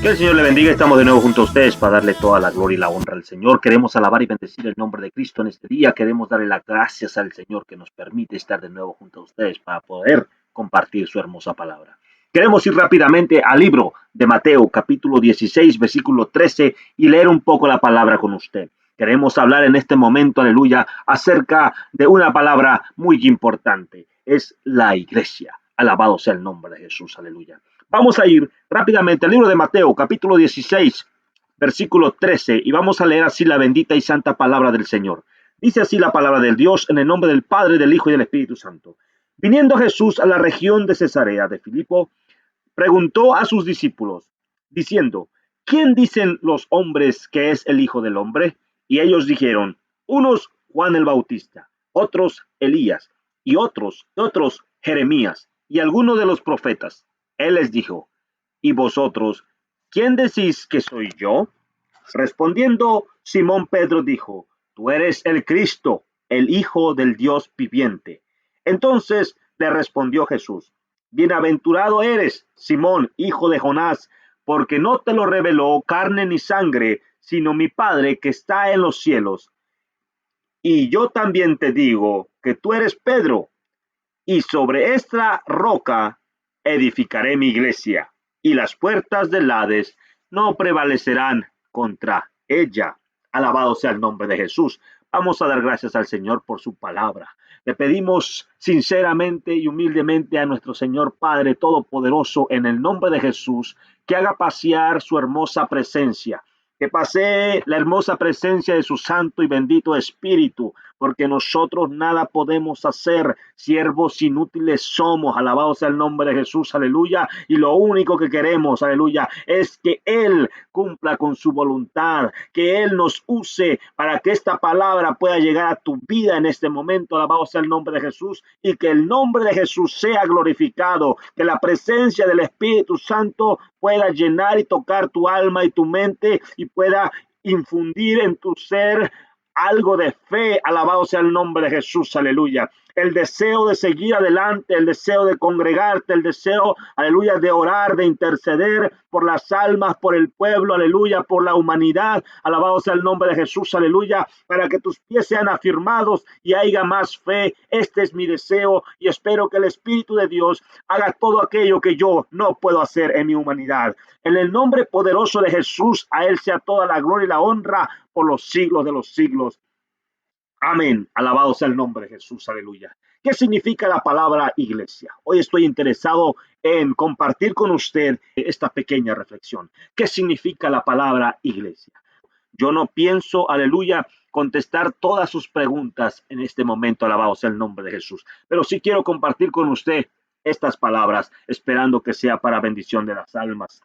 Que el Señor le bendiga. Estamos de nuevo junto a ustedes para darle toda la gloria y la honra al Señor. Queremos alabar y bendecir el nombre de Cristo en este día. Queremos darle las gracias al Señor que nos permite estar de nuevo junto a ustedes para poder compartir su hermosa palabra. Queremos ir rápidamente al libro de Mateo, capítulo 16, versículo 13, y leer un poco la palabra con usted. Queremos hablar en este momento, aleluya, acerca de una palabra muy importante. Es la iglesia. Alabado sea el nombre de Jesús, aleluya. Vamos a ir rápidamente al libro de Mateo, capítulo 16, versículo 13, y vamos a leer así la bendita y santa palabra del Señor. Dice así la palabra del Dios en el nombre del Padre, del Hijo y del Espíritu Santo. Viniendo Jesús a la región de Cesarea de Filipo, preguntó a sus discípulos, diciendo, ¿quién dicen los hombres que es el Hijo del Hombre? Y ellos dijeron, unos Juan el Bautista, otros Elías, y otros Jeremías, y algunos de los profetas. Él les dijo, ¿y vosotros, quién decís que soy yo? Respondiendo, Simón Pedro dijo, tú eres el Cristo, el Hijo del Dios viviente. Entonces le respondió Jesús, bienaventurado eres, Simón, hijo de Jonás, porque no te lo reveló carne ni sangre, sino mi Padre que está en los cielos. Y yo también te digo que tú eres Pedro, y sobre esta roca edificaré mi iglesia, y las puertas del Hades no prevalecerán contra ella. Alabado sea el nombre de Jesús. Vamos a dar gracias al Señor por su palabra. Le pedimos sinceramente y humildemente a nuestro Señor Padre Todopoderoso en el nombre de Jesús que haga pasear su hermosa presencia, que pasee la hermosa presencia de su santo y bendito Espíritu, porque nosotros nada podemos hacer, siervos inútiles somos, alabado sea el nombre de Jesús, aleluya, y lo único que queremos, aleluya, es que Él cumpla con su voluntad, que Él nos use para que esta palabra pueda llegar a tu vida en este momento, alabado sea el nombre de Jesús, y que el nombre de Jesús sea glorificado, que la presencia del Espíritu Santo pueda llenar y tocar tu alma y tu mente y pueda infundir en tu ser algo de fe, alabado sea el nombre de Jesús, aleluya. El deseo de seguir adelante, el deseo de congregarte, el deseo, aleluya, de orar, de interceder por las almas, por el pueblo, aleluya, por la humanidad, alabado sea el nombre de Jesús, aleluya, para que tus pies sean afirmados y haya más fe. Este es mi deseo y espero que el Espíritu de Dios haga todo aquello que yo no puedo hacer en mi humanidad. En el nombre poderoso de Jesús, a Él sea toda la gloria y la honra por los siglos de los siglos. Amén. Alabado sea el nombre de Jesús. Aleluya. ¿Qué significa la palabra iglesia? Hoy estoy interesado en compartir con usted esta pequeña reflexión. ¿Qué significa la palabra iglesia? Yo no pienso, aleluya, contestar todas sus preguntas en este momento. Alabado sea el nombre de Jesús. Pero sí quiero compartir con usted estas palabras, esperando que sea para bendición de las almas.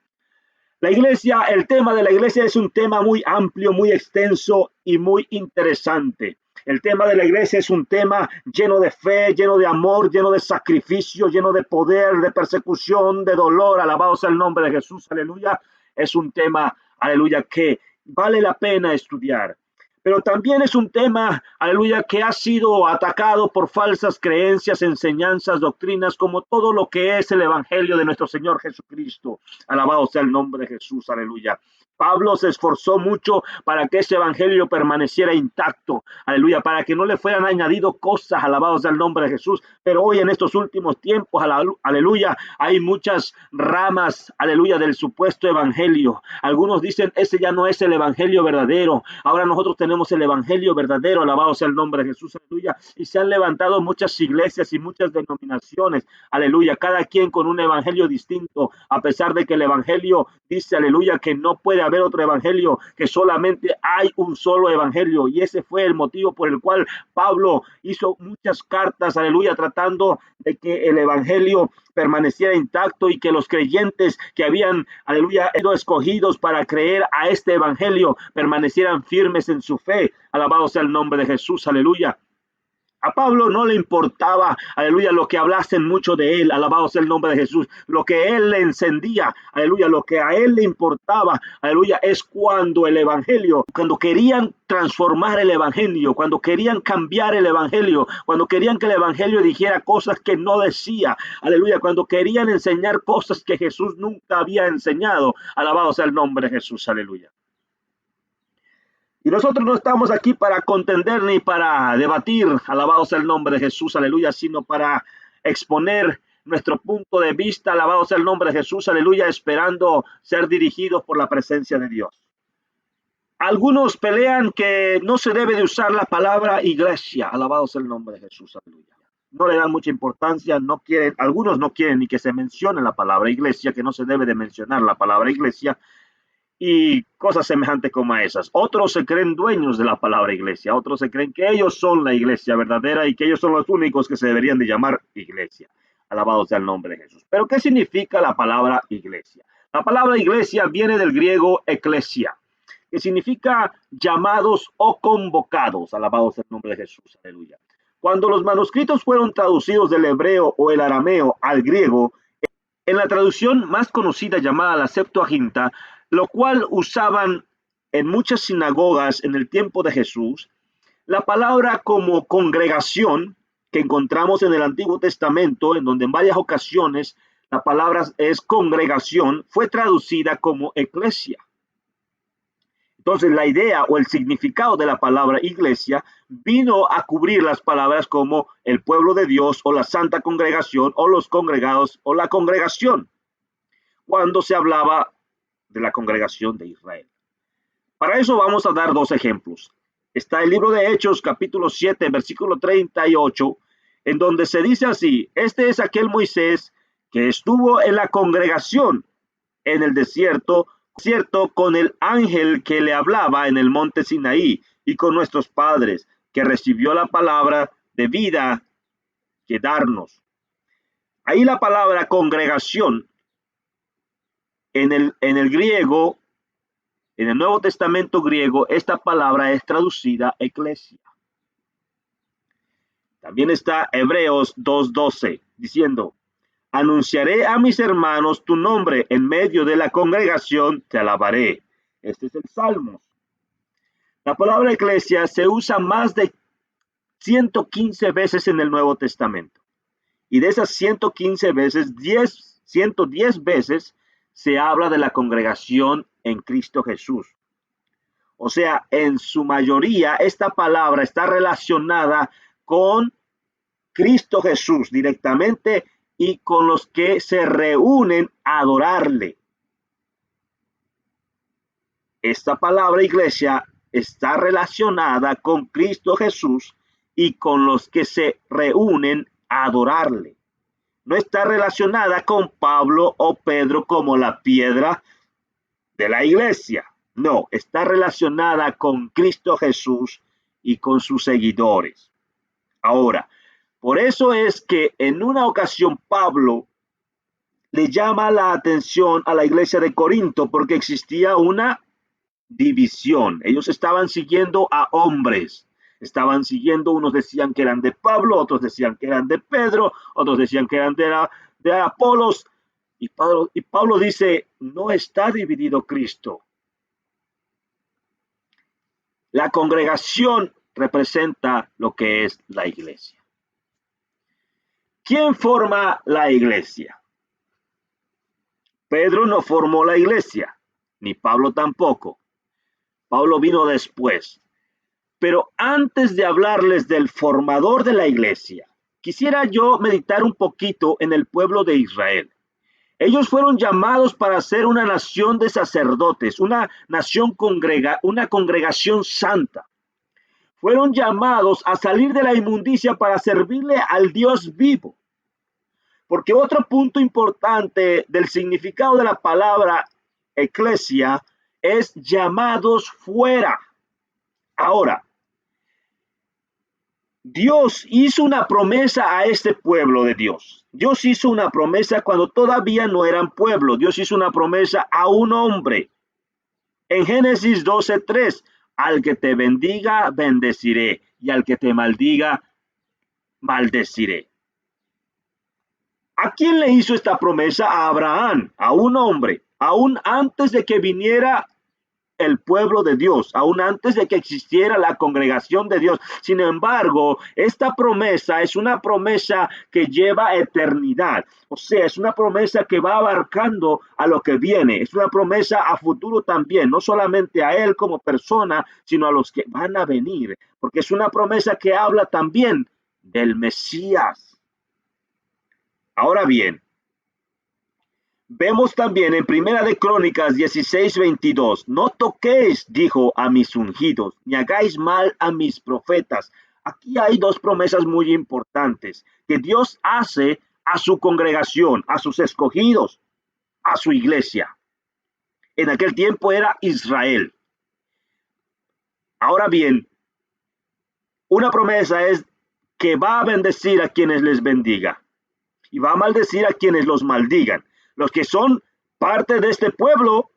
La iglesia, el tema de la iglesia es un tema muy amplio, muy extenso y muy interesante. El tema de la iglesia es un tema lleno de fe, lleno de amor, lleno de sacrificio, lleno de poder, de persecución, de dolor. Alabado sea el nombre de Jesús, aleluya. Es un tema, aleluya, que vale la pena estudiar. Pero también es un tema, aleluya, que ha sido atacado por falsas creencias, enseñanzas, doctrinas, como todo lo que es el evangelio de nuestro Señor Jesucristo. Alabado sea el nombre de Jesús, aleluya. Pablo se esforzó mucho para que ese evangelio permaneciera intacto, aleluya, para que no le fueran añadido cosas, alabados sea el nombre de Jesús. Pero hoy en estos últimos tiempos, aleluya, hay muchas ramas, aleluya, del supuesto evangelio. Algunos dicen, ese ya no es el evangelio verdadero. Ahora nosotros tenemos el evangelio verdadero, alabado sea el nombre de Jesús, aleluya. Y se han levantado muchas iglesias y muchas denominaciones, aleluya, cada quien con un evangelio distinto, a pesar de que el evangelio dice, aleluya, que no puede haber otro evangelio, que solamente hay un solo evangelio, y ese fue el motivo por el cual Pablo hizo muchas cartas, aleluya, tratando de que el evangelio permaneciera intacto y que los creyentes que habían, aleluya, sido escogidos para creer a este evangelio permanecieran firmes en su fe. Alabado sea el nombre de Jesús, aleluya. A Pablo no le importaba, aleluya, lo que hablasen mucho de él, alabado sea el nombre de Jesús, lo que él le encendía, aleluya, lo que a él le importaba, aleluya, es cuando el evangelio, cuando querían transformar el evangelio, cuando querían cambiar el evangelio, cuando querían que el evangelio dijera cosas que no decía, aleluya, cuando querían enseñar cosas que Jesús nunca había enseñado, alabado sea el nombre de Jesús, aleluya. Y nosotros no estamos aquí para contender ni para debatir, alabado sea el nombre de Jesús, aleluya, sino para exponer nuestro punto de vista, alabado sea el nombre de Jesús, aleluya, esperando ser dirigidos por la presencia de Dios. Algunos pelean que no se debe de usar la palabra iglesia, alabado sea el nombre de Jesús, aleluya. No le dan mucha importancia, no quieren, algunos no quieren ni que se mencione la palabra iglesia, que no se debe de mencionar la palabra iglesia, y cosas semejantes como esas. Otros se creen dueños de la palabra iglesia, otros se creen que ellos son la iglesia verdadera y que ellos son los únicos que se deberían de llamar iglesia. Alabado sea el nombre de Jesús. Pero ¿qué significa la palabra iglesia? La palabra iglesia viene del griego eclesia, que significa llamados o convocados. Alabado sea el nombre de Jesús. Aleluya. Cuando los manuscritos fueron traducidos del hebreo o el arameo al griego, en la traducción más conocida llamada la Septuaginta, lo cual usaban en muchas sinagogas en el tiempo de Jesús, la palabra como congregación que encontramos en el Antiguo Testamento, en donde en varias ocasiones la palabra es congregación, fue traducida como eclesia. Entonces la idea o el significado de la palabra iglesia vino a cubrir las palabras como el pueblo de Dios o la santa congregación o los congregados o la congregación, cuando se hablaba de la congregación de Israel. Para eso vamos a dar dos ejemplos. Está el libro de Hechos, capítulo 7, versículo 38, en donde se dice así: este es aquel Moisés que estuvo en la congregación en el desierto con el ángel que le hablaba en el monte Sinaí y con nuestros padres, que recibió la palabra de vida que darnos. Ahí la palabra congregación en el griego, en el Nuevo Testamento griego, esta palabra es traducida eclesia. También está Hebreos 2:12 diciendo: anunciaré a mis hermanos tu nombre, en medio de la congregación te alabaré. Este es el Salmos. La palabra eclesia se usa más de 115 veces en el Nuevo Testamento. Y de esas 115 veces, 110 veces se habla de la congregación en Cristo Jesús. O sea, en su mayoría esta palabra está relacionada con Cristo Jesús directamente y con los que se reúnen a adorarle. Esta palabra iglesia está relacionada con Cristo Jesús y con los que se reúnen a adorarle. No está relacionada con Pablo o Pedro como la piedra de la iglesia. No, está relacionada con Cristo Jesús y con sus seguidores. Ahora, por eso es que en una ocasión Pablo le llama la atención a la iglesia de Corinto porque existía una división. Ellos estaban siguiendo a hombres. Estaban siguiendo, unos decían que eran de Pablo, otros decían que eran de Pedro, otros decían que eran de Apolos. Y Pablo dice: no está dividido Cristo. La congregación representa lo que es la iglesia. ¿Quién forma la iglesia? Pedro no formó la iglesia, ni Pablo tampoco. Pablo vino después. Pero antes de hablarles del formador de la iglesia, quisiera yo meditar un poquito en el pueblo de Israel. Ellos fueron llamados para ser una nación de sacerdotes, una nación una congregación santa. Fueron llamados a salir de la inmundicia para servirle al Dios vivo. Porque otro punto importante del significado de la palabra eclesia es llamados fuera. Ahora, Dios hizo una promesa a este pueblo de Dios. Dios hizo una promesa cuando todavía no eran pueblo. Dios hizo una promesa a un hombre. En Génesis 12:3, al que te bendiga, bendeciré, y al que te maldiga, maldeciré. ¿A quién le hizo esta promesa? A Abraham, a un hombre, aún antes de que viniera el pueblo de Dios, aún antes de que existiera la congregación de Dios. Sin embargo, esta promesa es una promesa que lleva eternidad. O sea, es una promesa que va abarcando a lo que viene. Es una promesa a futuro también, no solamente a él como persona, sino a los que van a venir. Porque es una promesa que habla también del Mesías. Ahora bien, vemos también en Primera de Crónicas 16:22, no toquéis, dijo, a mis ungidos, ni hagáis mal a mis profetas. Aquí hay dos promesas muy importantes que Dios hace a su congregación, a sus escogidos, a su iglesia. En aquel tiempo era Israel. Ahora bien, una promesa es que va a bendecir a quienes les bendiga y va a maldecir a quienes los maldigan. Los que son parte de este pueblo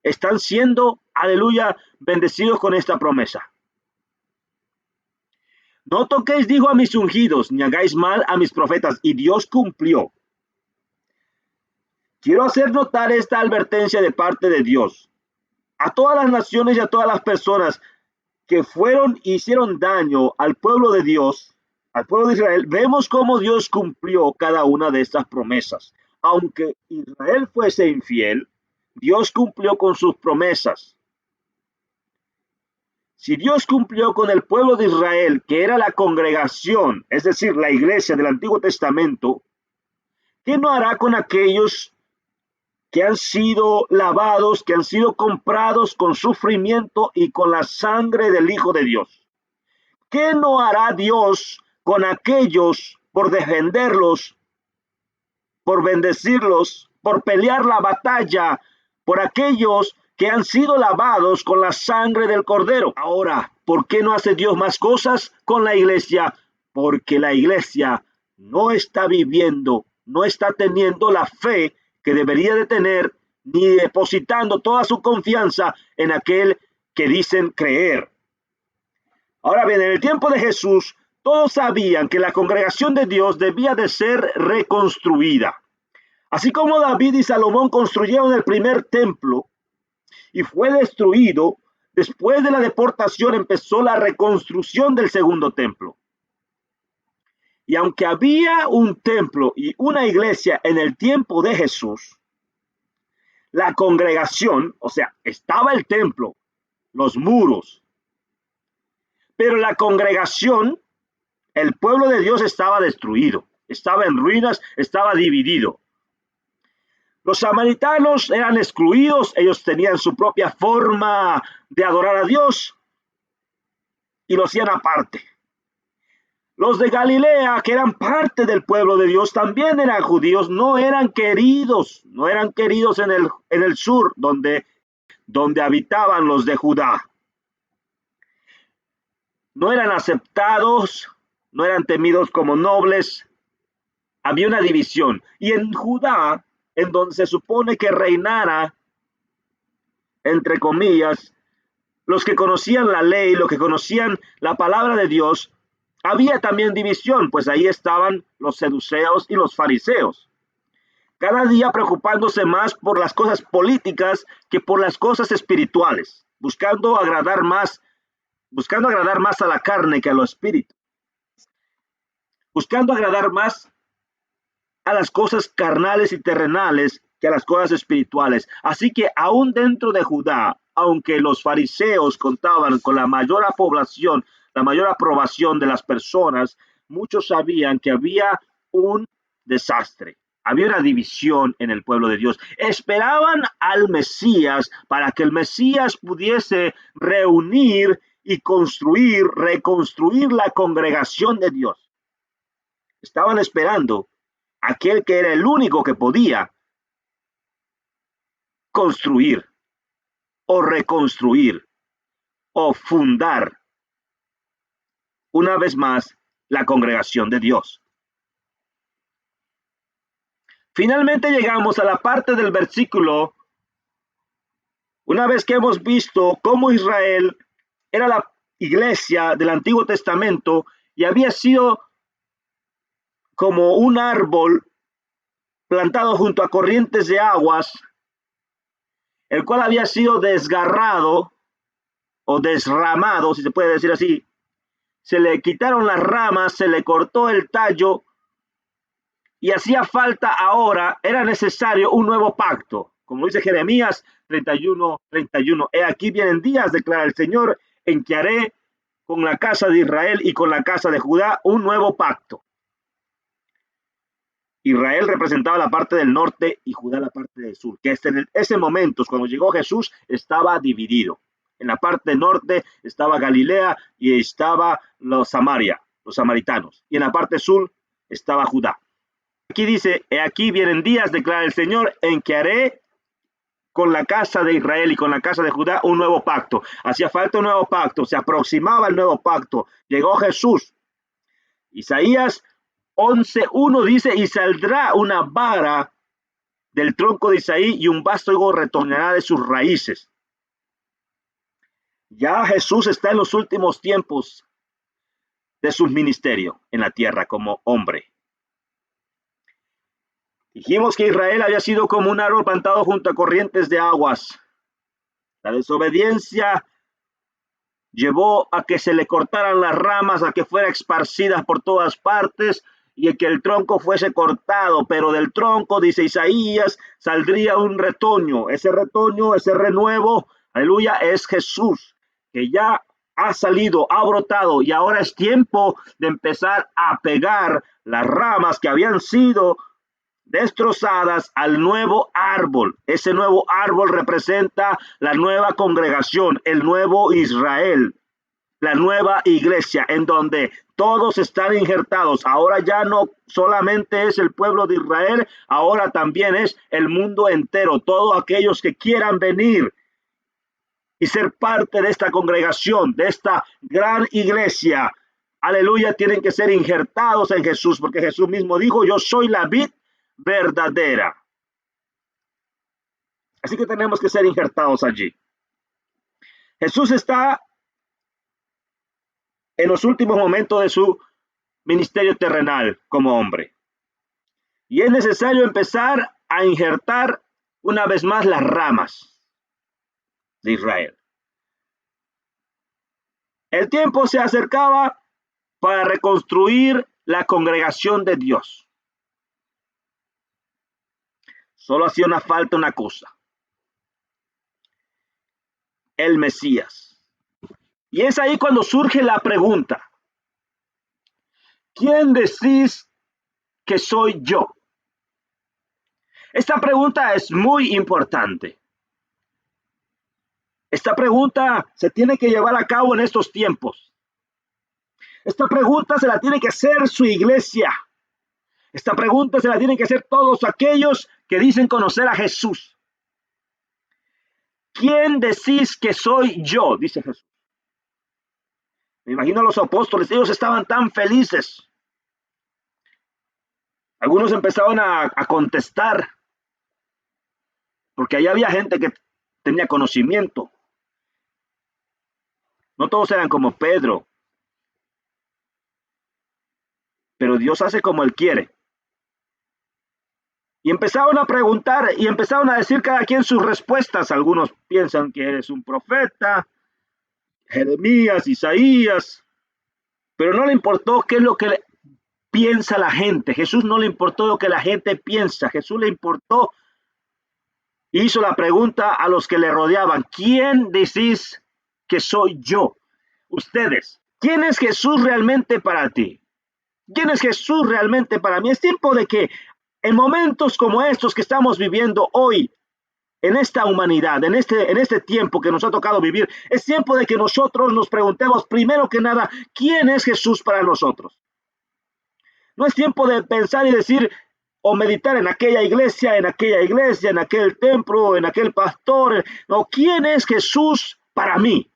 están siendo, aleluya, bendecidos con esta promesa. No toquéis, dijo, a mis ungidos, ni hagáis mal a mis profetas. Y Dios cumplió. Quiero hacer notar esta advertencia de parte de Dios a todas las naciones y a todas las personas que fueron e hicieron daño al pueblo de Dios, al pueblo de Israel. Vemos cómo Dios cumplió cada una de estas promesas. Aunque Israel fuese infiel, Dios cumplió con sus promesas. Si Dios cumplió con el pueblo de Israel, que era la congregación, es decir, la iglesia del Antiguo Testamento, ¿qué no hará con aquellos que han sido lavados, que han sido comprados con sufrimiento y con la sangre del Hijo de Dios? ¿Qué no hará Dios con aquellos por defenderlos, por bendecirlos, por pelear la batalla, por aquellos que han sido lavados con la sangre del Cordero? Ahora, ¿por qué no hace Dios más cosas con la iglesia? Porque la iglesia no está viviendo, no está teniendo la fe que debería de tener, ni depositando toda su confianza en aquel que dicen creer. Ahora bien, en el tiempo de Jesús, todos sabían que la congregación de Dios debía de ser reconstruida. Así como David y Salomón construyeron el primer templo y fue destruido, después de la deportación empezó la reconstrucción del segundo templo. Y aunque había un templo y una iglesia en el tiempo de Jesús, la congregación, o sea, estaba el templo, los muros, pero la congregación, el pueblo de Dios estaba destruido, estaba en ruinas, estaba dividido. Los samaritanos eran excluidos, ellos tenían su propia forma de adorar a Dios y lo hacían aparte. Los de Galilea, que eran parte del pueblo de Dios, también eran judíos, no eran queridos en el sur, donde habitaban los de Judá. No eran aceptados, no eran temidos como nobles. Había una división. Y en Judá, en donde se supone que reinara, entre comillas, los que conocían la ley, los que conocían la palabra de Dios, había también división, pues ahí estaban los saduceos y los fariseos. Cada día preocupándose más por las cosas políticas que por las cosas espirituales, buscando agradar más a la carne que a lo espíritu, buscando agradar más a las cosas carnales y terrenales que a las cosas espirituales. Así que aún dentro de Judá, aunque los fariseos contaban con la mayor población, la mayor aprobación de las personas, muchos sabían que había un desastre. Había una división en el pueblo de Dios. Esperaban al Mesías para que el Mesías pudiese reunir y reconstruir la congregación de Dios. Estaban esperando a aquel que era el único que podía construir o reconstruir o fundar una vez más la congregación de Dios. Finalmente llegamos a la parte del versículo, una vez que hemos visto cómo Israel era la iglesia del Antiguo Testamento y había sido como un árbol plantado junto a corrientes de aguas, el cual había sido desgarrado o desramado, si se puede decir así. Se le quitaron las ramas, se le cortó el tallo y hacía falta ahora, era necesario un nuevo pacto. Como dice Jeremías 31:31, he aquí vienen días, declara el Señor, en que haré con la casa de Israel y con la casa de Judá un nuevo pacto. Israel representaba la parte del norte y Judá la parte del sur, que en ese momento, cuando llegó Jesús, estaba dividido. En la parte norte estaba Galilea y estaba los Samaria, los samaritanos, y en la parte sur estaba Judá. Aquí dice, aquí vienen días, declara el Señor, en que haré con la casa de Israel y con la casa de Judá un nuevo pacto. Hacía falta un nuevo pacto, se aproximaba el nuevo pacto. Llegó Jesús. Isaías 11:1 dice, y saldrá una vara del tronco de Isaí y un vasto higo retornará de sus raíces. Ya Jesús está en los últimos tiempos de su ministerio en la tierra como hombre. Dijimos que Israel había sido como un árbol plantado junto a corrientes de aguas. La desobediencia llevó a que se le cortaran las ramas, a que fuera esparcida por todas partes y a que el tronco fuese cortado. Pero del tronco, dice Isaías, saldría un retoño. Ese retoño, ese renuevo, aleluya, es Jesús, que ya ha salido, ha brotado y ahora es tiempo de empezar a pegar las ramas que habían sido destrozadas al nuevo árbol. Ese nuevo árbol representa la nueva congregación, el nuevo Israel, la nueva iglesia, en donde todos están injertados. Ahora ya no solamente es el pueblo de Israel, ahora también es el mundo entero. Todos aquellos que quieran venir y ser parte de esta congregación, de esta gran iglesia, aleluya, tienen que ser injertados en Jesús, porque Jesús mismo dijo, yo soy la vid verdadera. Así que tenemos que ser injertados allí. Jesús está en los últimos momentos de su ministerio terrenal como hombre. Y es necesario empezar a injertar una vez más las ramas de Israel. El tiempo se acercaba para reconstruir la congregación de Dios. Solo hacía una falta una cosa: el Mesías. Y es ahí cuando surge la pregunta: ¿quién decís que soy yo? Esta pregunta es muy importante. Esta pregunta se tiene que llevar a cabo en estos tiempos. Esta pregunta se la tiene que hacer su iglesia. Esta pregunta se la tienen que hacer todos aquellos que dicen conocer a Jesús. ¿Quién decís que soy yo? Dice Jesús. Me imagino a los apóstoles, ellos estaban tan felices. Algunos empezaron a contestar, porque allá había gente que tenía conocimiento. No todos eran como Pedro, pero Dios hace como Él quiere. Y empezaron a preguntar y empezaron a decir cada quien sus respuestas. Algunos piensan que eres un profeta, Jeremías, Isaías, pero no le importó qué es lo que piensa la gente. Jesús no le importó lo que la gente piensa. Jesús le importó, hizo la pregunta a los que le rodeaban: ¿quién decís que soy yo? Ustedes, ¿quién es Jesús realmente para ti? ¿Quién es Jesús realmente para mí? Es tiempo de que en momentos como estos que estamos viviendo hoy, en esta humanidad, en este tiempo que nos ha tocado vivir, es tiempo de que nosotros nos preguntemos primero que nada, ¿quién es Jesús para nosotros? No es tiempo de pensar y decir o meditar en aquella iglesia, en aquel templo, en aquel pastor. No, ¿quién es Jesús para mí?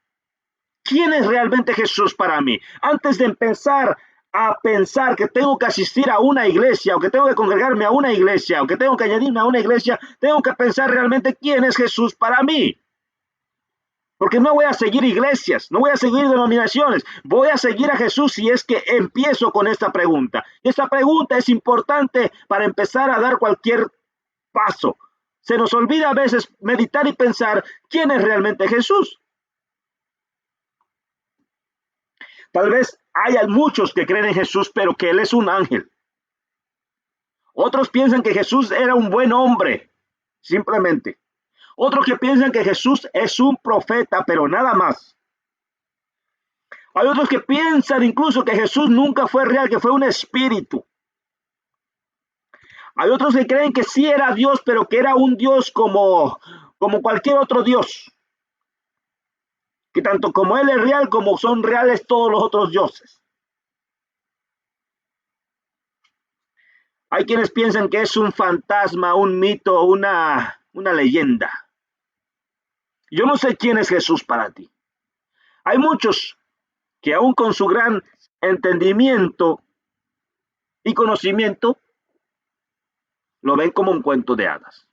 ¿Quién es realmente Jesús para mí? Antes de empezar a pensar que tengo que asistir a una iglesia, o que tengo que congregarme a una iglesia, o que tengo que añadirme a una iglesia, tengo que pensar realmente quién es Jesús para mí. Porque no voy a seguir iglesias, no voy a seguir denominaciones, voy a seguir a Jesús si es que empiezo con esta pregunta. Y esta pregunta es importante para empezar a dar cualquier paso. Se nos olvida a veces meditar y pensar quién es realmente Jesús. Tal vez haya muchos que creen en Jesús, pero que Él es un ángel. Otros piensan que Jesús era un buen hombre, simplemente. Otros que piensan que Jesús es un profeta, pero nada más. Hay otros que piensan incluso que Jesús nunca fue real, que fue un espíritu. Hay otros que creen que sí era Dios, pero que era un Dios como cualquier otro Dios. Que tanto como Él es real, como son reales todos los otros dioses. Hay quienes piensan que es un fantasma, un mito, una leyenda. Yo no sé quién es Jesús para ti. Hay muchos que aún con su gran entendimiento y conocimiento, lo ven como un cuento de hadas.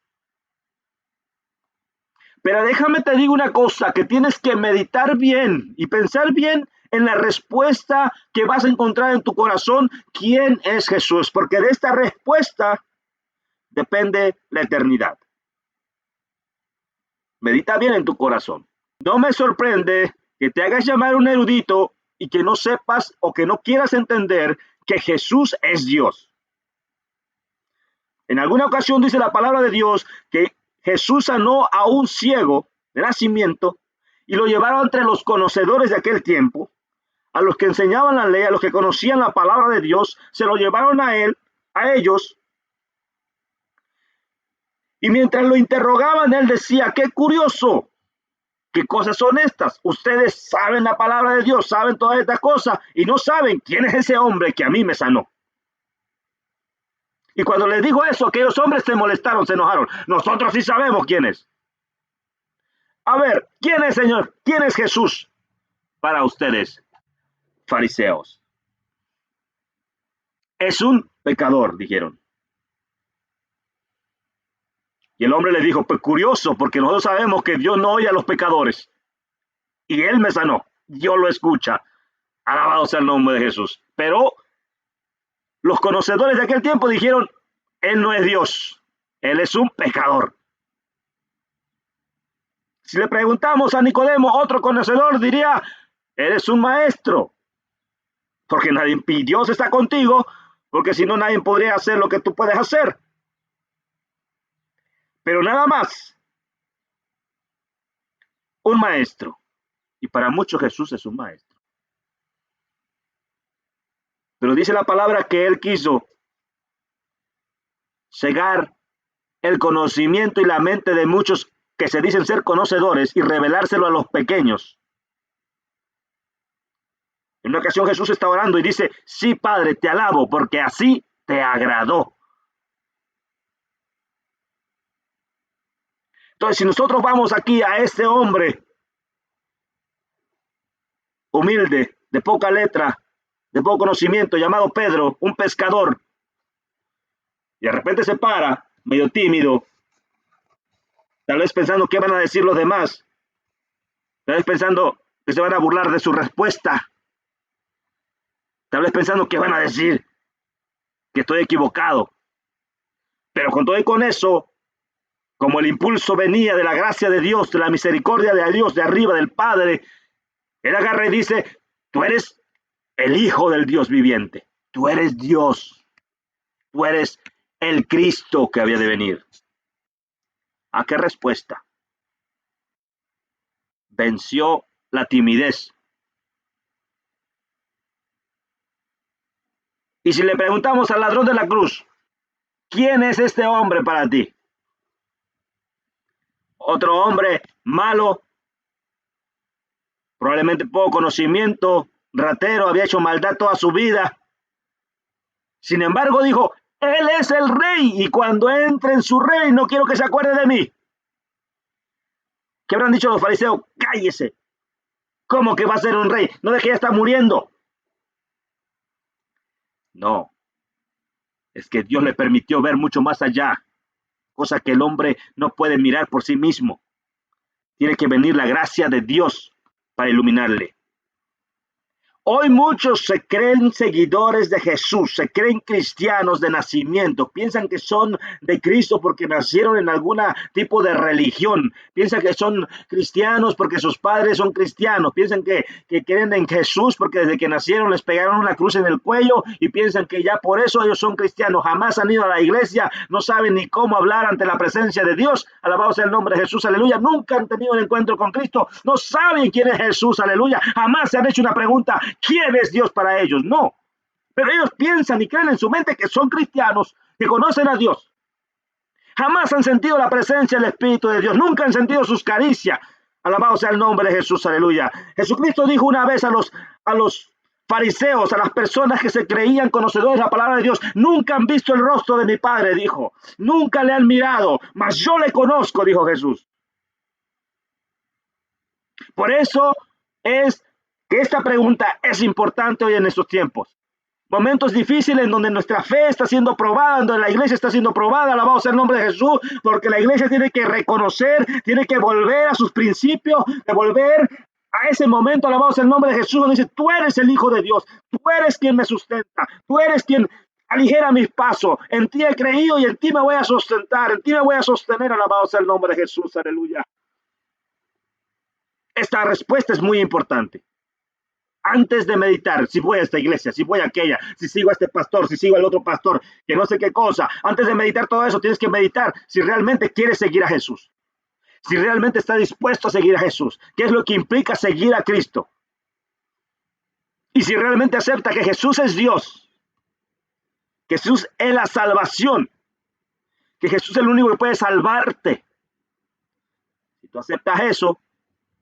Pero déjame te digo una cosa, que tienes que meditar bien y pensar bien en la respuesta que vas a encontrar en tu corazón, quién es Jesús, porque de esta respuesta depende la eternidad. Medita bien en tu corazón. No me sorprende que te hagas llamar un erudito y que no sepas o que no quieras entender que Jesús es Dios. En alguna ocasión dice la palabra de Dios que Jesús sanó a un ciego de nacimiento y lo llevaron entre los conocedores de aquel tiempo, a los que enseñaban la ley, a los que conocían la palabra de Dios, se lo llevaron a ellos, y mientras lo interrogaban, él decía, qué curioso, qué cosas son estas. Ustedes saben la palabra de Dios, saben todas estas cosas, y no saben quién es ese hombre que a mí me sanó. Y cuando les dijo eso, aquellos hombres se molestaron, se enojaron. Nosotros sí sabemos quién es. A ver, ¿quién es, Señor? ¿Quién es Jesús para ustedes, fariseos? Es un pecador, dijeron. Y el hombre le dijo, pues curioso, porque nosotros sabemos que Dios no oye a los pecadores. Y Él me sanó, Dios lo escucha. Alabado sea el nombre de Jesús. Pero los conocedores de aquel tiempo dijeron, Él no es Dios, Él es un pecador. Si le preguntamos a Nicodemo, otro conocedor diría, eres un maestro, porque Dios está contigo, porque si no nadie podría hacer lo que tú puedes hacer. Pero nada más, un maestro. Y para muchos Jesús es un maestro. Pero dice la palabra que Él quiso cegar el conocimiento y la mente de muchos que se dicen ser conocedores y revelárselo a los pequeños. En una ocasión Jesús está orando y dice, sí, Padre, te alabo porque así te agradó. Entonces, si nosotros vamos aquí a este hombre humilde, de poca letra, de poco conocimiento, llamado Pedro, un pescador, y de repente se para, medio tímido, tal vez pensando qué van a decir los demás, tal vez pensando que se van a burlar de su respuesta, tal vez pensando que van a decir que estoy equivocado, pero con todo y con eso, como el impulso venía de la gracia de Dios, de la misericordia de Dios, de arriba, del Padre, Él agarra y dice, tú eres el Hijo del Dios viviente, tú eres Dios, tú eres el Cristo que había de venir. ¿A qué respuesta? Venció la timidez. Y si le preguntamos al ladrón de la cruz, ¿quién es este hombre para ti? Otro hombre malo, probablemente poco conocimiento, ratero, había hecho maldad toda su vida. Sin embargo, dijo, Él es el rey y cuando entre en su reino quiero que se acuerde de mí. ¿Qué habrán dicho los fariseos? Cállese. ¿Cómo que va a ser un rey? No, de que ya está muriendo. No, es que Dios le permitió ver mucho más allá, cosa que el hombre no puede mirar por sí mismo. Tiene que venir la gracia de Dios para iluminarle. Hoy muchos se creen seguidores de Jesús, se creen cristianos de nacimiento, piensan que son de Cristo porque nacieron en algún tipo de religión, piensan que son cristianos porque sus padres son cristianos, piensan que creen en Jesús porque desde que nacieron les pegaron una cruz en el cuello y piensan que ya por eso ellos son cristianos, jamás han ido a la iglesia, no saben ni cómo hablar ante la presencia de Dios, alabado sea el nombre de Jesús, aleluya, nunca han tenido un encuentro con Cristo, no saben quién es Jesús, aleluya, jamás se han hecho una pregunta, ¿quién es Dios para ellos? No. Pero ellos piensan y creen en su mente que son cristianos, que conocen a Dios. Jamás han sentido la presencia del Espíritu de Dios. Nunca han sentido sus caricias. Alabado sea el nombre de Jesús. Aleluya. Jesucristo dijo una vez a los fariseos, a las personas que se creían conocedores de la palabra de Dios, nunca han visto el rostro de mi Padre, dijo. Nunca le han mirado, mas yo le conozco, dijo Jesús. Por eso es que esta pregunta es importante hoy en estos tiempos. Momentos difíciles en donde nuestra fe está siendo probada, en donde la iglesia está siendo probada, alabado sea el nombre de Jesús, porque la iglesia tiene que reconocer, tiene que volver a sus principios, de volver a ese momento, alabado sea el nombre de Jesús, donde dice, tú eres el Hijo de Dios, tú eres quien me sustenta, tú eres quien aligera mis pasos, en ti he creído y en ti me voy a sustentar, en ti me voy a sostener, alabado sea el nombre de Jesús, aleluya. Esta respuesta es muy importante. Antes de meditar, si voy a esta iglesia, si voy a aquella, si sigo a este pastor, si sigo al otro pastor, que no sé qué cosa, antes de meditar todo eso, tienes que meditar si realmente quieres seguir a Jesús, si realmente está dispuesto a seguir a Jesús, qué es lo que implica seguir a Cristo, y si realmente acepta que Jesús es Dios, que Jesús es la salvación, que Jesús es el único que puede salvarte. Si tú aceptas eso,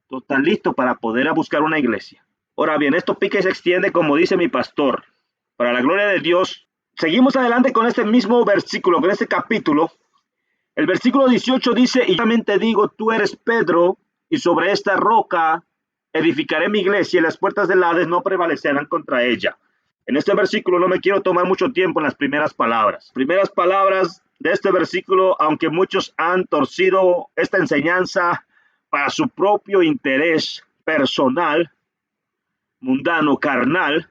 tú estás listo para poder buscar una iglesia. Ahora bien, esto pica y se extiende como dice mi pastor. Para la gloria de Dios, seguimos adelante con este mismo versículo, con este capítulo. El versículo 18 dice, y realmente digo, tú eres Pedro, y sobre esta roca edificaré mi iglesia, y las puertas del Hades no prevalecerán contra ella. En este versículo no me quiero tomar mucho tiempo en las primeras palabras. Primeras palabras de este versículo, aunque muchos han torcido esta enseñanza para su propio interés personal, mundano, carnal,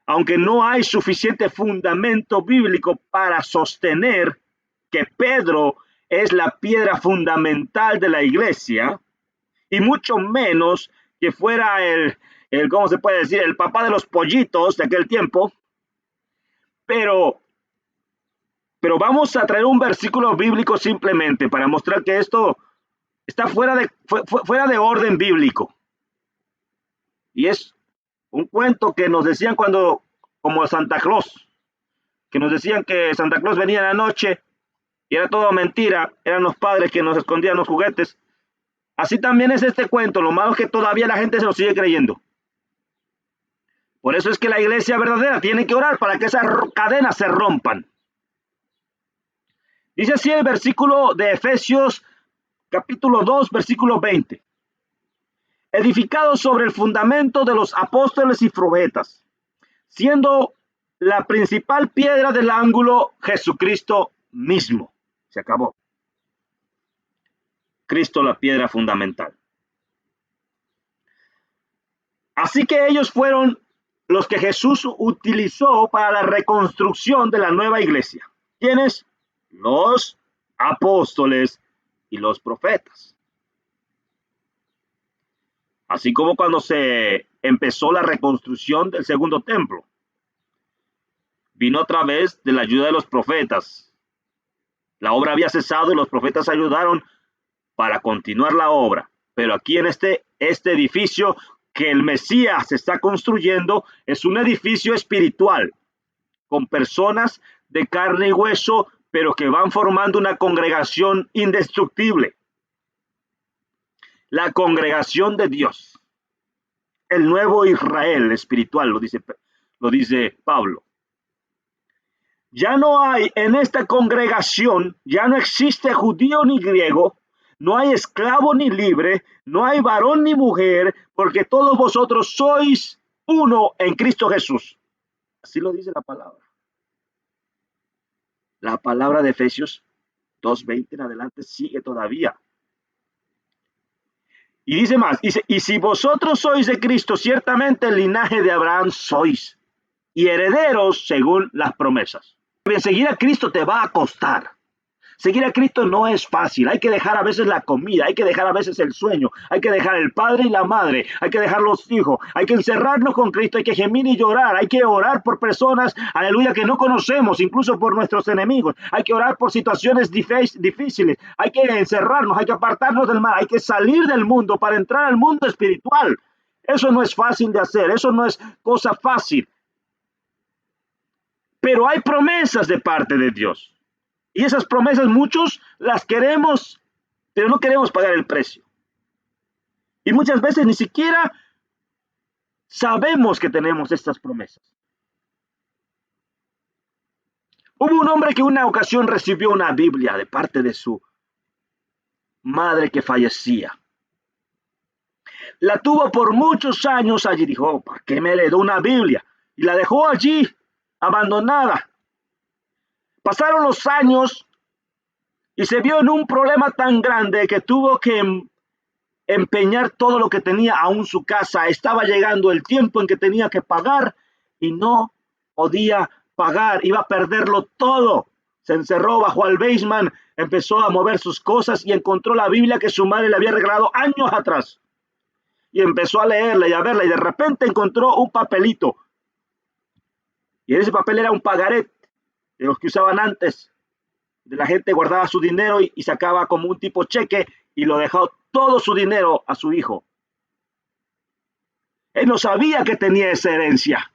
aunque no hay suficiente fundamento bíblico para sostener que Pedro es la piedra fundamental de la iglesia, y mucho menos que fuera ¿cómo se puede decir? El papá de los pollitos de aquel tiempo, pero vamos a traer un versículo bíblico simplemente para mostrar que esto está fuera de orden bíblico. Y es un cuento que nos decían como Santa Claus, que nos decían que Santa Claus venía en la noche y era todo mentira, eran los padres que nos escondían los juguetes. Así también es este cuento, lo malo es que todavía la gente se lo sigue creyendo. Por eso es que la iglesia verdadera tiene que orar para que esas cadenas se rompan. Dice así el versículo de Efesios capítulo 2, versículo 20. Edificado sobre el fundamento de los apóstoles y profetas, siendo la principal piedra del ángulo Jesucristo mismo. Se acabó. Cristo la piedra fundamental. Así que ellos fueron los que Jesús utilizó para la reconstrucción de la nueva iglesia. ¿Quiénes? Los apóstoles y los profetas. Así como cuando se empezó la reconstrucción del segundo templo, vino a través de la ayuda de los profetas. La obra había cesado y los profetas ayudaron para continuar la obra. Pero aquí en este edificio que el Mesías está construyendo es un edificio espiritual, con personas de carne y hueso, pero que van formando una congregación indestructible. La congregación de Dios, el nuevo Israel espiritual, lo dice Pablo. Ya no hay en esta congregación, ya no existe judío ni griego, no hay esclavo ni libre, no hay varón ni mujer, porque todos vosotros sois uno en Cristo Jesús. Así lo dice la palabra. La palabra de Efesios 2:20 en adelante sigue todavía. Y dice más, dice, y si vosotros sois de Cristo, ciertamente el linaje de Abraham sois, y herederos según las promesas. Bien, seguir a Cristo te va a costar. Seguir a Cristo no es fácil. Hay que dejar a veces la comida, hay que dejar a veces el sueño, hay que dejar el padre y la madre, hay que dejar los hijos, hay que encerrarnos con Cristo, hay que gemir y llorar, hay que orar por personas, aleluya, que no conocemos, incluso por nuestros enemigos. Hay que orar por situaciones difíciles, hay que encerrarnos, hay que apartarnos del mal, hay que salir del mundo para entrar al mundo espiritual. Eso no es fácil de hacer, eso no es cosa fácil. Pero hay promesas de parte de Dios. Y esas promesas muchos las queremos, pero no queremos pagar el precio. Y muchas veces ni siquiera sabemos que tenemos estas promesas. Hubo un hombre que una ocasión recibió una Biblia de parte de su madre que fallecía. La tuvo por muchos años allí. Dijo, ¿para qué me le dio una Biblia? Y la dejó allí, abandonada. Pasaron los años y se vio en un problema tan grande que tuvo que empeñar todo lo que tenía, aún su casa. Estaba llegando el tiempo en que tenía que pagar y no podía pagar, iba a perderlo todo. Se encerró bajo el basement, empezó a mover sus cosas y encontró la Biblia que su madre le había regalado años atrás. Y empezó a leerla y a verla y de repente encontró un papelito. Y en ese papel era un pagaré de los que usaban antes. De la gente guardaba su dinero y sacaba como un tipo cheque y lo dejó todo su dinero a su hijo. Él no sabía que tenía esa herencia.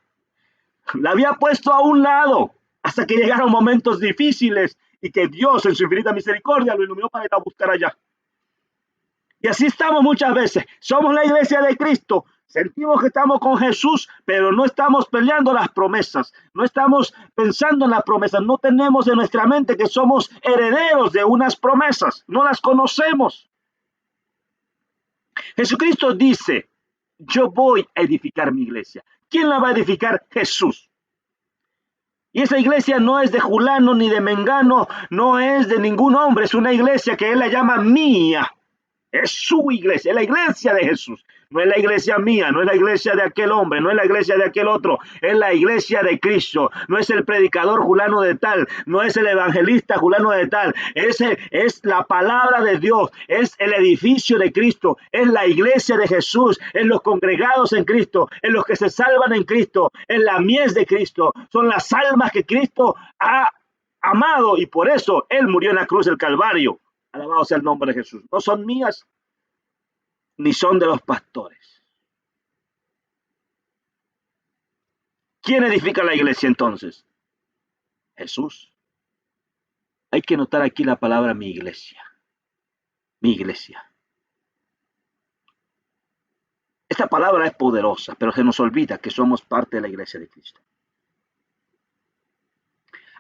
La había puesto a un lado hasta que llegaron momentos difíciles y que Dios en su infinita misericordia lo iluminó para ir a buscar allá. Y así estamos muchas veces. Somos la iglesia de Cristo. Sentimos que estamos con Jesús, pero no estamos peleando las promesas. No estamos pensando en las promesas. No tenemos en nuestra mente que somos herederos de unas promesas. No las conocemos. Jesucristo dice, yo voy a edificar mi iglesia. ¿Quién la va a edificar? Jesús. Y esa iglesia no es de Julano ni de Mengano, no es de ningún hombre. Es una iglesia que él la llama mía. Es su iglesia, es la iglesia de Jesús. No es la iglesia mía, no es la iglesia de aquel hombre, no es la iglesia de aquel otro. Es la iglesia de Cristo. No es el predicador Julano de tal, no es el evangelista Julano de tal. Es la palabra de Dios, es el edificio de Cristo, es la iglesia de Jesús, es los congregados en Cristo, es los que se salvan en Cristo, es la mies de Cristo. Son las almas que Cristo ha amado y por eso Él murió en la cruz del Calvario. Alabado sea el nombre de Jesús. No son mías, ni son de los pastores. ¿Quién edifica la iglesia entonces? Jesús. Hay que notar aquí la palabra mi iglesia. Mi iglesia. Esta palabra es poderosa, pero se nos olvida que somos parte de la iglesia de Cristo.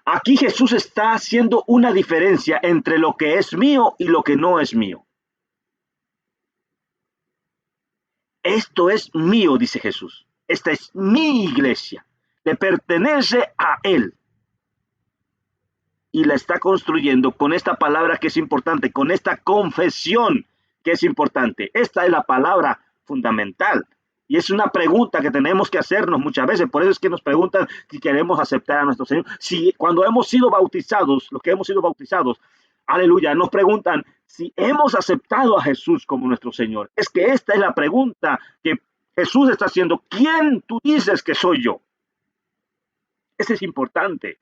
Aquí Jesús está haciendo una diferencia entre lo que es mío y lo que no es mío. Esto es mío, dice Jesús. Esta es mi iglesia. Le pertenece a Él. Y la está construyendo con esta palabra que es importante, con esta confesión que es importante. Esta es la palabra fundamental. Y es una pregunta que tenemos que hacernos muchas veces. Por eso es que nos preguntan si queremos aceptar a nuestro Señor. Si cuando hemos sido bautizados, los que hemos sido bautizados, aleluya, nos preguntan si hemos aceptado a Jesús como nuestro Señor. Es que esta es la pregunta que Jesús está haciendo. ¿Quién tú dices que soy yo? Eso es importante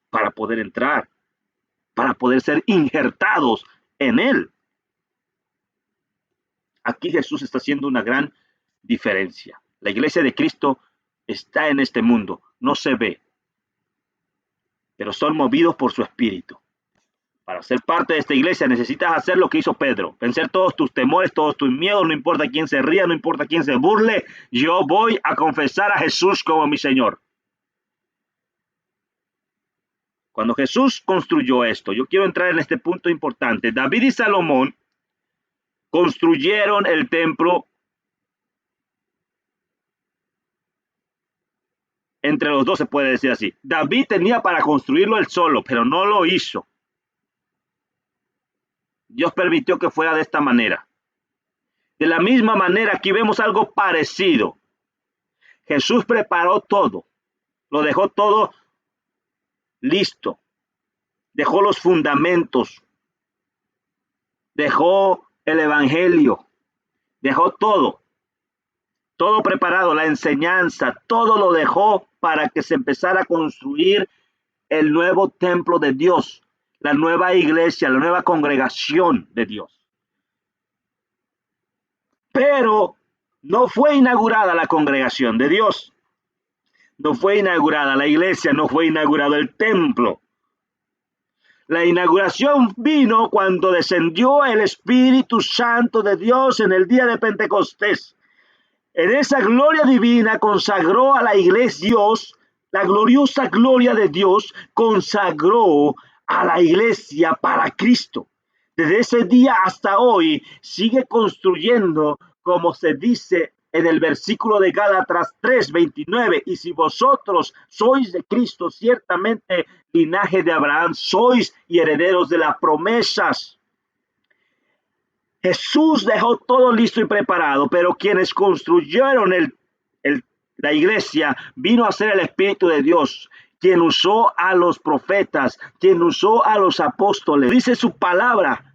para poder entrar, para poder ser injertados en Él. Aquí Jesús está haciendo una gran diferencia. La iglesia de Cristo está en este mundo, no se ve, pero son movidos por su espíritu. Para ser parte de esta iglesia necesitas hacer lo que hizo Pedro, vencer todos tus temores, todos tus miedos, no importa quién se ría, no importa quién se burle, yo voy a confesar a Jesús como mi Señor. Cuando Jesús construyó esto, yo quiero entrar en este punto importante. David y Salomón construyeron el templo entre los dos, se puede decir así. David tenía para construirlo él solo, pero no lo hizo. Dios permitió que fuera de esta manera. De la misma manera, aquí vemos algo parecido. Jesús preparó todo, lo dejó todo listo, dejó los fundamentos, dejó el evangelio, dejó todo preparado, la enseñanza, todo lo dejó para que se empezara a construir el nuevo templo de Dios, la nueva iglesia, la nueva congregación de Dios. Pero no fue inaugurada la congregación de Dios, no fue inaugurada la iglesia, no fue inaugurado el templo. La inauguración vino cuando descendió el Espíritu Santo de Dios en el día de Pentecostés. En esa gloria divina consagró a la iglesia Dios, la gloriosa gloria de Dios consagró a la iglesia para Cristo. Desde ese día hasta hoy sigue construyendo, como se dice en el versículo de Gálatas 3:29, y si vosotros sois de Cristo, ciertamente linaje de Abraham sois y herederos de las promesas. Jesús dejó todo listo y preparado, pero quienes construyeron la iglesia vino a ser el Espíritu de Dios, quien usó a los profetas, quien usó a los apóstoles. Dice su palabra,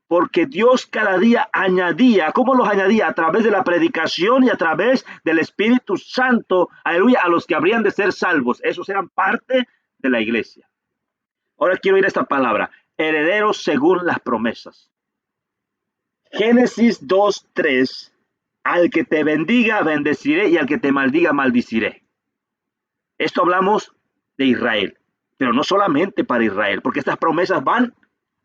porque Dios cada día añadía. ¿Cómo los añadía? A través de la predicación y a través del Espíritu Santo, aleluya, a los que habrían de ser salvos. Esos eran parte de la iglesia. Ahora quiero ir a esta palabra, herederos según las promesas. Génesis 2:3, al que te bendiga, bendeciré, y al que te maldiga, maldiciré. Esto hablamos de Israel, pero no solamente para Israel, porque estas promesas van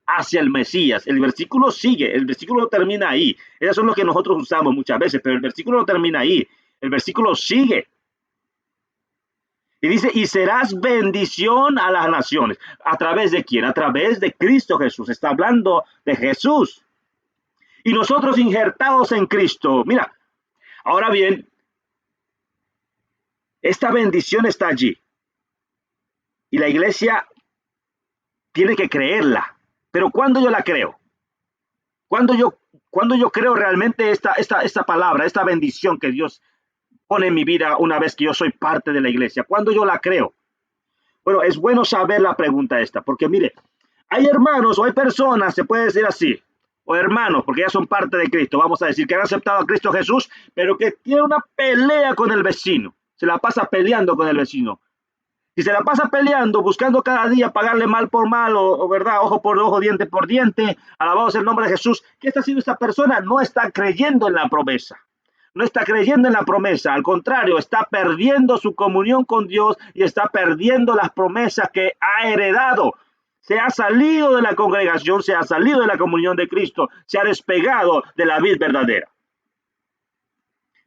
hacia el Mesías. El versículo sigue, el versículo no termina ahí. Esas son los que nosotros usamos muchas veces, pero el versículo no termina ahí. El versículo sigue. Y dice, y serás bendición a las naciones. ¿A través de quién? A través de Cristo Jesús. Está hablando de Jesús. Y nosotros injertados en Cristo. Mira, ahora bien, esta bendición está allí. Y la iglesia tiene que creerla. Pero ¿cuándo yo la creo? ¿Cuándo yo creo realmente esta palabra, esta bendición que Dios pone en mi vida una vez que yo soy parte de la iglesia? ¿Cuándo yo la creo? Bueno, es bueno saber la pregunta esta, porque mire, hay hermanos o hay personas, se puede decir así, o hermanos, porque ya son parte de Cristo, vamos a decir, que han aceptado a Cristo Jesús, pero que tiene una pelea con el vecino, se la pasa peleando con el vecino. Y se la pasa peleando, buscando cada día pagarle mal por mal, o verdad, ojo por ojo, diente por diente, alabado sea el nombre de Jesús. ¿Qué está haciendo esta persona? No está creyendo en la promesa. No está creyendo en la promesa, al contrario, está perdiendo su comunión con Dios y está perdiendo las promesas que ha heredado. Se ha salido de la congregación, se ha salido de la comunión de Cristo, se ha despegado de la vid verdadera.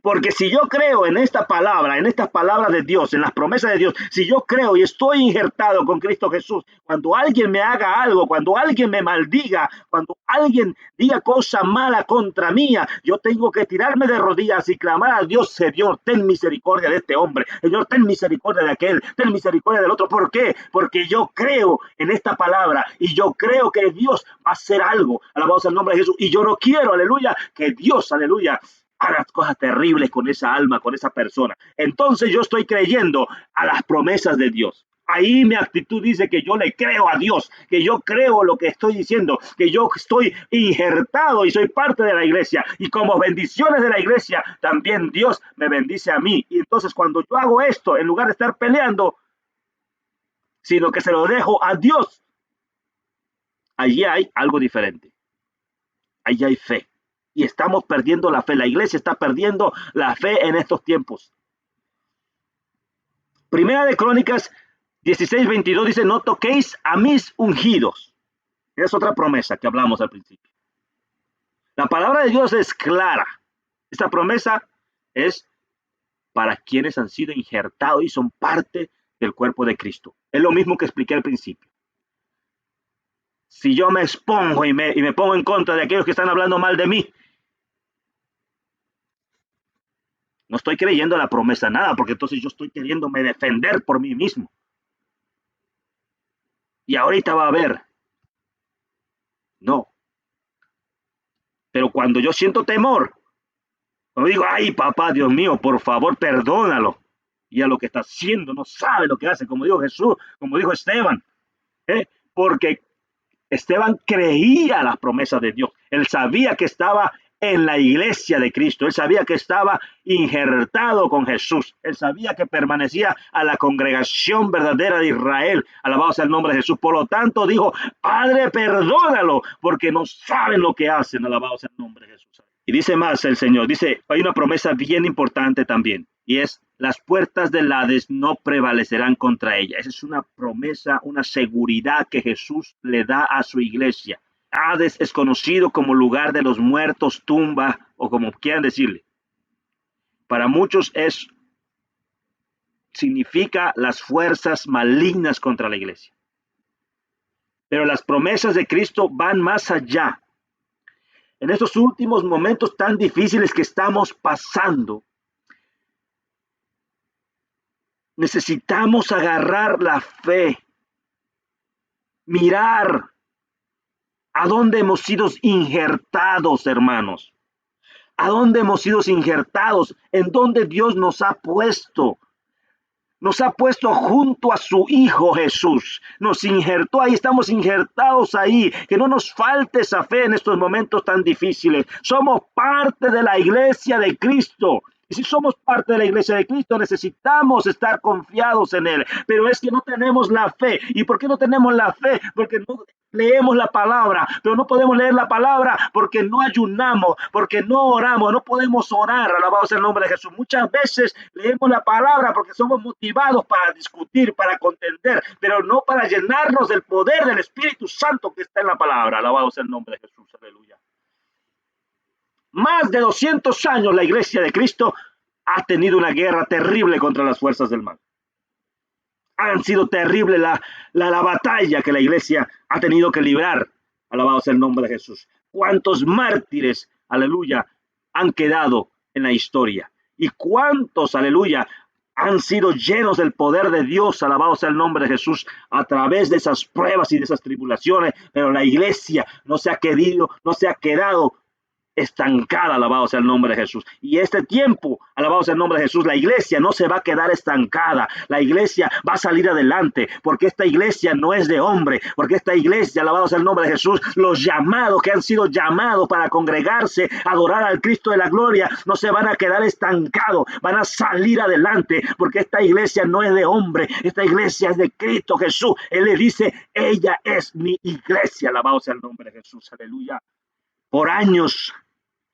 Porque si yo creo en esta palabra, en estas palabras de Dios, en las promesas de Dios, si yo creo y estoy injertado con Cristo Jesús, cuando alguien me haga algo, cuando alguien me maldiga, cuando alguien diga cosa mala contra mí, yo tengo que tirarme de rodillas y clamar a Dios, Señor, ten misericordia de este hombre, Señor, ten misericordia de aquel, ten misericordia del otro. ¿Por qué? Porque yo creo en esta palabra y yo creo que Dios va a hacer algo, alabado sea el nombre de Jesús, y yo no quiero, aleluya, que Dios, aleluya, hagas cosas terribles con esa alma, con esa persona. Entonces yo estoy creyendo a las promesas de Dios. Ahí mi actitud dice que yo le creo a Dios, que yo creo lo que estoy diciendo, que yo estoy injertado y soy parte de la iglesia. Y como bendiciones de la iglesia, también Dios me bendice a mí. Y entonces cuando yo hago esto, en lugar de estar peleando, sino que se lo dejo a Dios, allí hay algo diferente. Allí hay fe. Y estamos perdiendo la fe. La iglesia está perdiendo la fe en estos tiempos. Primera de Crónicas 16:22 dice, no toquéis a mis ungidos. Es otra promesa que hablamos al principio. La palabra de Dios es clara. Esta promesa es para quienes han sido injertados y son parte del cuerpo de Cristo. Es lo mismo que expliqué al principio. Si yo me expongo y me pongo en contra de aquellos que están hablando mal de mí, no estoy creyendo la promesa nada, porque entonces yo estoy queriéndome defender por mí mismo. Y ahorita va a haber. No. Pero cuando yo siento temor, cuando digo, ay, papá, Dios mío, por favor, perdónalo. Y a lo que está haciendo, no sabe lo que hace, como dijo Jesús, como dijo Esteban, porque Esteban creía las promesas de Dios. Él sabía que estaba en la iglesia de Cristo. Él sabía que estaba injertado con Jesús. Él sabía que permanecía a la congregación verdadera de Israel. Alabado sea el nombre de Jesús. Por lo tanto, dijo, Padre, perdónalo, porque no saben lo que hacen. Alabado sea el nombre de Jesús. Y dice más el Señor, dice, hay una promesa bien importante también, y es, las puertas del Hades no prevalecerán contra ella. Esa es una promesa, una seguridad que Jesús le da a su iglesia. Hades es conocido como lugar de los muertos, tumba, o como quieran decirle. Para muchos significa las fuerzas malignas contra la iglesia. Pero las promesas de Cristo van más allá. En estos últimos momentos tan difíciles que estamos pasando, necesitamos agarrar la fe, mirar a dónde hemos sido injertados, hermanos. A dónde hemos sido injertados, en dónde Dios nos ha puesto. Nos ha puesto junto a su Hijo Jesús. Nos injertó ahí, estamos injertados ahí. Que no nos falte esa fe en estos momentos tan difíciles. Somos parte de la iglesia de Cristo. Y si somos parte de la iglesia de Cristo, necesitamos estar confiados en Él. Pero es que no tenemos la fe. ¿Y por qué no tenemos la fe? Porque no leemos la palabra, pero no podemos leer la palabra porque no ayunamos, porque no oramos, no podemos orar. Alabado sea el nombre de Jesús. Muchas veces leemos la palabra porque somos motivados para discutir, para contender, pero no para llenarnos del poder del Espíritu Santo que está en la palabra. Alabado sea el nombre de Jesús. Aleluya. Más de 200 años la iglesia de Cristo ha tenido una guerra terrible contra las fuerzas del mal. Han sido terrible la batalla que la iglesia ha tenido que librar. Alabado sea el nombre de Jesús. ¿Cuántos mártires, aleluya, han quedado en la historia? ¿Y cuántos, aleluya, han sido llenos del poder de Dios? Alabado sea el nombre de Jesús a través de esas pruebas y de esas tribulaciones. Pero la iglesia no se ha quedado estancada, alabado sea el nombre de Jesús. Y este tiempo, alabado sea el nombre de Jesús, la iglesia no se va a quedar estancada. La iglesia va a salir adelante, porque esta iglesia no es de hombre, porque esta iglesia, alabado sea el nombre de Jesús, los llamados que han sido llamados para congregarse, adorar al Cristo de la gloria, no se van a quedar estancados, van a salir adelante, porque esta iglesia no es de hombre, esta iglesia es de Cristo Jesús. Él le dice, ella es mi iglesia, alabado sea el nombre de Jesús, aleluya. Por años,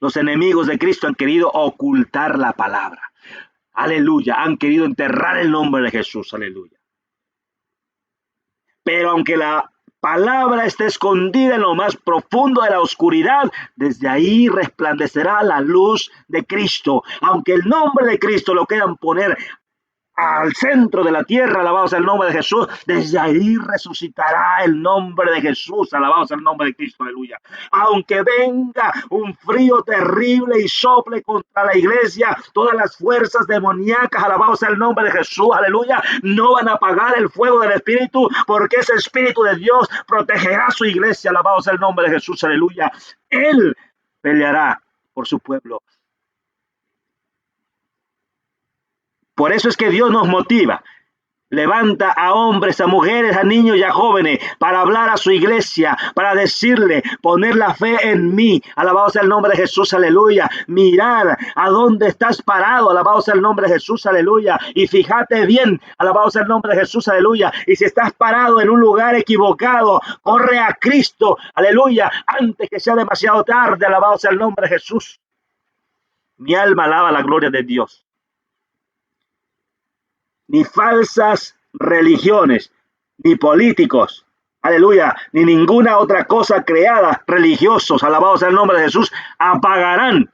los enemigos de Cristo han querido ocultar la palabra. Aleluya. Han querido enterrar el nombre de Jesús. Aleluya. Pero aunque la palabra esté escondida en lo más profundo de la oscuridad, desde ahí resplandecerá la luz de Cristo. Aunque el nombre de Cristo lo quieran poner al centro de la tierra, alabado sea el nombre de Jesús, desde ahí resucitará el nombre de Jesús, alabado sea el nombre de Cristo, aleluya. Aunque venga un frío terrible y sople contra la iglesia, todas las fuerzas demoníacas, alabado sea el nombre de Jesús, aleluya, no van a apagar el fuego del Espíritu, porque ese Espíritu de Dios protegerá a su iglesia, alabado sea el nombre de Jesús, aleluya. Él peleará por su pueblo. Por eso es que Dios nos motiva. Levanta a hombres, a mujeres, a niños y a jóvenes para hablar a su iglesia, para decirle, poner la fe en mí. Alabado sea el nombre de Jesús, aleluya. Mirar a dónde estás parado, alabado sea el nombre de Jesús, aleluya. Y fíjate bien, alabado sea el nombre de Jesús, aleluya. Y si estás parado en un lugar equivocado, corre a Cristo, aleluya, antes que sea demasiado tarde, alabado sea el nombre de Jesús. Mi alma alaba la gloria de Dios. Ni falsas religiones, ni políticos, aleluya, ni ninguna otra cosa creada, religiosos, alabados sea el nombre de Jesús, apagarán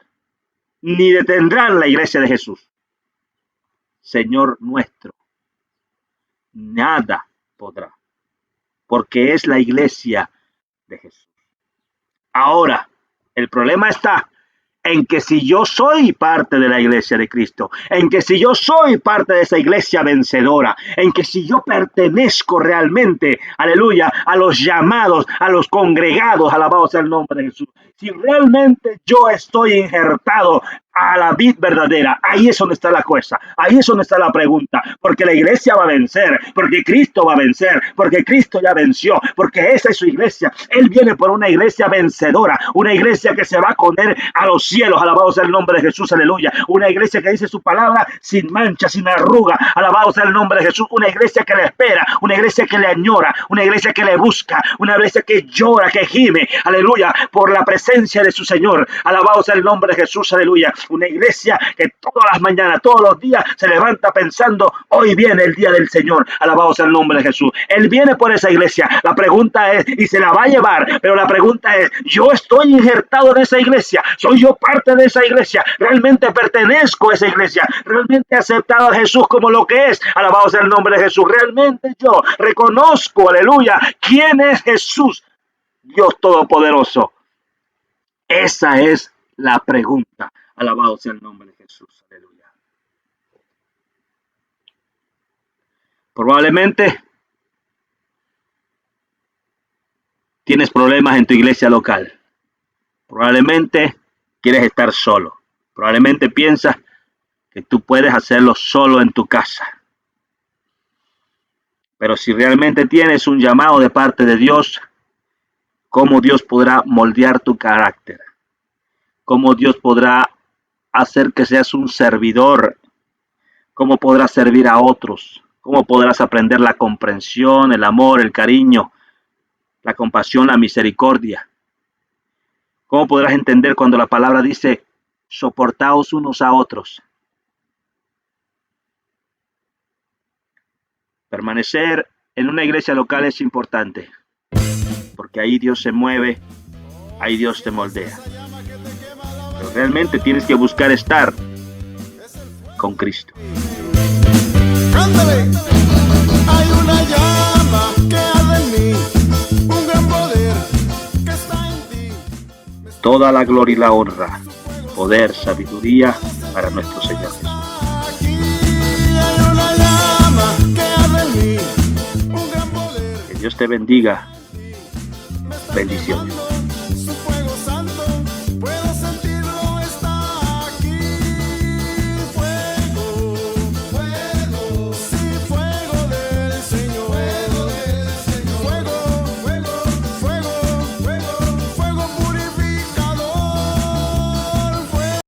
ni detendrán la iglesia de Jesús. Señor nuestro, nada podrá, porque es la iglesia de Jesús. Ahora, el problema está en que si yo soy parte de la iglesia de Cristo, en que si yo soy parte de esa iglesia vencedora, en que si yo pertenezco realmente, aleluya, a los llamados, a los congregados, alabado sea el nombre de Jesús, si realmente yo estoy injertado a la vid verdadera, ahí es donde está la cosa, ahí es donde está la pregunta, porque la iglesia va a vencer, porque Cristo va a vencer, porque Cristo ya venció, porque esa es su iglesia. Él viene por una iglesia vencedora, una iglesia que se va a poner a los cielos, alabado sea el nombre de Jesús, aleluya, una iglesia que dice su palabra sin mancha, sin arruga, alabado sea el nombre de Jesús, una iglesia que le espera, una iglesia que le añora, una iglesia que le busca, una iglesia que llora, que gime, aleluya, por la presencia de su Señor, alabado sea el nombre de Jesús, aleluya. Una iglesia que todas las mañanas, todos los días se levanta pensando, hoy viene el día del Señor, alabado sea el nombre de Jesús. Él viene por esa iglesia. La pregunta es, y se la va a llevar, pero la pregunta es, yo estoy injertado en esa iglesia, soy yo parte de esa iglesia, realmente pertenezco a esa iglesia, realmente he aceptado a Jesús como lo que es, alabado sea el nombre de Jesús, realmente yo reconozco, aleluya, quién es Jesús, Dios Todopoderoso. Esa es la pregunta. Alabado sea el nombre de Jesús. Aleluya. Probablemente tienes problemas en tu iglesia local. Probablemente quieres estar solo. Probablemente piensas que tú puedes hacerlo solo en tu casa. Pero si realmente tienes un llamado de parte de Dios, ¿cómo Dios podrá moldear tu carácter? ¿Cómo Dios podrá hacer que seas un servidor? ¿Cómo podrás servir a otros? ¿Cómo podrás aprender la comprensión, el amor, el cariño, la compasión, la misericordia? ¿Cómo podrás entender cuando la palabra dice, soportaos unos a otros? Permanecer en una iglesia local es importante, porque ahí Dios se mueve, ahí Dios te moldea. Pero realmente tienes que buscar estar con Cristo. Cántale. Hay una llama que arde en mí, un gran poder que está en ti. Toda la gloria y la honra, poder, sabiduría para nuestro Señor Jesús. Aquí hay una llama que arde en mí, un gran poder. Que Dios te bendiga. Bendiciones. Su